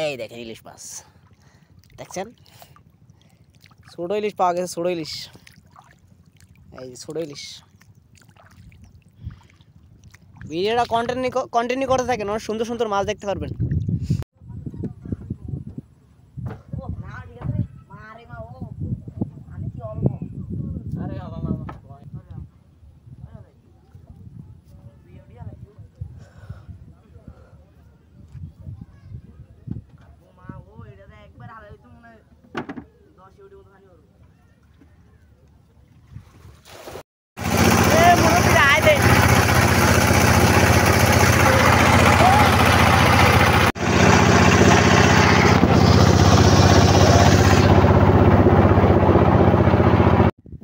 এই দেখেন ইলিশ মাছ দেখছেন, ছোট ইলিশ পাওয়া গেছে, ছোট ইলিশ, এই যে ছোট ইলিশ। ভিডিওটা কন্টিনিউ করতে থাকেন, অনেক সুন্দর সুন্দর মাছ দেখতে পারবেন।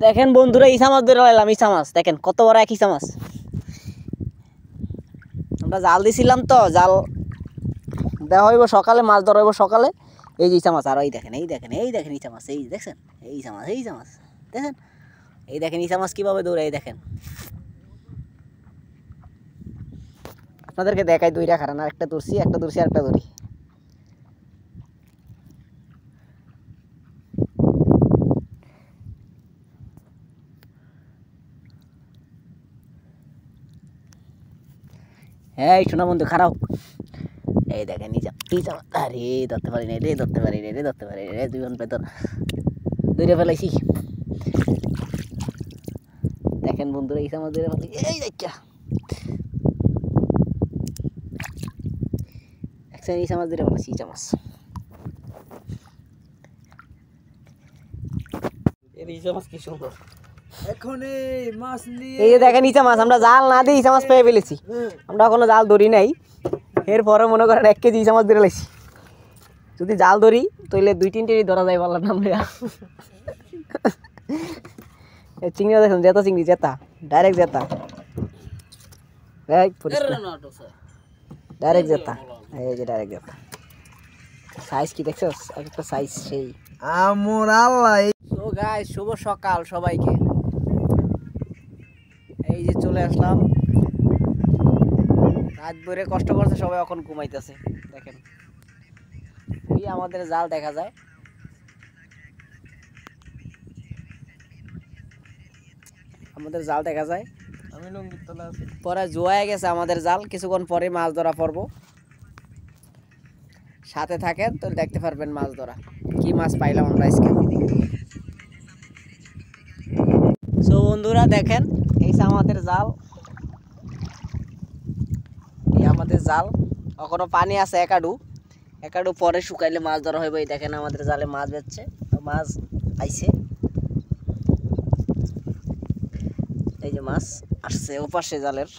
দেখেন বন্ধুরা, ইসা মাছ ধরে লাইলাম, ইসা মাছ দেখেন কত বড় এক ইসা মাছ। আমরা জাল দিছিলাম তো, জাল দেওয়া হইব সকালে, মাছ ধরা হইব সকালে। এই যে ইসা মাছ, আর এই দেখেন এই দেখেন এই দেখেন ইসা মাছ, এই দেখছেন, এই ইসা মাছ, এই ইসা মাছ দেখেন, এই দেখেন ইসা মাছ কীভাবে দৌড়ে, এই দেখেন। আপনাদেরকে দেখাই দুইটা খারান, আর একটা ধরছি, একটা ধরছি, আর একটা ধরি। হ্যাঁ শোনা বন্ধু খারাপ, এই দেখেন নিচা নিচা, আরে ধরতে পারি না রে, ধরতে পারি রে, ধরতে পারি রে, 2 ঘন্টা ভেতর দৌড়ে ফেলাইছি। দেখেন বন্ধুরা ইসা মাছ দৌড়ে ফেলাই, এই দেখা দেখছেন ইসা মাছ দৌড়ে ফেলাইছি, ইসা মাছ। ইসা মাছ কি সুন্দর, এই যে দেখেন ইসা মাছ, আমরা জাল না দিয়ে ইসা মাছ পেয়ে ফেলেছি। আমরা এখনো জাল ধরি নাই, এরপরে মনে করেন 1 কেজি ইসা মাছ ধরে লাইছি। যদি জাল ধরি তাহলে 2-3 ধরা যায়, বললাম না আমরা। চিংড়িও দেখুন, জেতা চিংড়ি, জেতা ডাইরেক্ট জেতা, ডাইরেক্ট জেতা, এই যে ডাইরেক্ট জেতা। সাইজ কি দেখছো, একটা সাইজ সেই আমর আল্লাহ। তো গাইস শুভ সকাল সবাইকে, এই যে চলে আসলাম, রাত ভরে কষ্ট করছে সবাই, এখন ঘুমাইতেছে। দেখেন এই আমাদের জাল দেখা যায়, আমাদের জাল দেখা যায়, আমি লুঙ্গির তলা আছি। পরে জোয়ায় গেছে আমাদের জাল, কিছুক্ষণ পরে মাছ ধরা পড়বো। সাথে থাকেন তো দেখতে পারবেন মাছ ধরা, কি মাছ পাইলাম আমরা আজকে। সো বন্ধুরা দেখেন, এই আমাদের জাল, এই আমাদের জাল, এখনো পানি আছে একাডু পরে শুকাইলে মাছ ধরা হইব। এই দেখেন আমাদের জালে মাছ বেচছে, মাছ আইছে, এই যে মাছ আসছে ওপাশে জালের।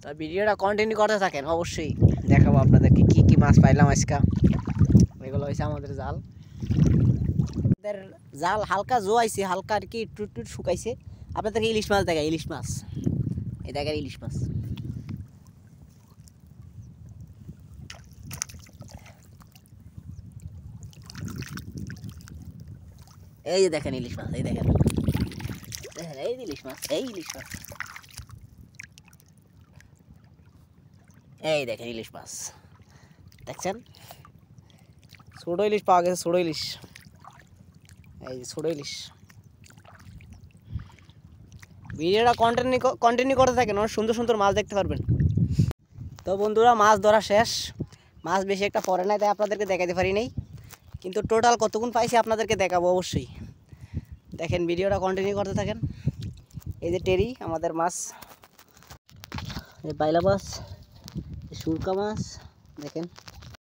তো ভিডিওটা কন্টিনিউ করতে থাকেন, অবশ্যই দেখাবো আপনাদেরকে কি কি মাছ পাইলাম আজকে। এগুলো হয়েছে আমাদের জাল, আমাদের জাল হালকা জোয়াইছে, হালকা আর কি টুট শুকাইছে। আপনাদেরকে ইলিশ মাছ দেখায়, ইলিশ মাছ, এই দেখেন ইলিশ মাছ, এই যে দেখেন ইলিশ মাছ, এই দেখেন এই ইলিশ মাছ, এই ইলিশ মাছ, এই দেখেন ইলিশ মাছ দেখছেন, ছোট ইলিশ পাওয়া গেছে, ছোট ইলিশ, এই যে ছোট ইলিশ। ভিডিওটা কন্টিনিউ করতে থাকেন, অনেক সুন্দর সুন্দর মাছ দেখতে পারবেন। তো বন্ধুরা মাছ ধরা শেষ, মাছ বেশি একটা পড়ে নাই, তাই আপনাদেরকে দেখাতে পারি নাই, কিন্তু টোটাল কতক্ষণ পাইছি আপনাদেরকে দেখাবো অবশ্যই। দেখেন ভিডিওটা কন্টিনিউ করতে থাকেন। এই যে টেরি আমাদের মাছ, এই বাইলা মাছ, সুরকা মাছ দেখেন।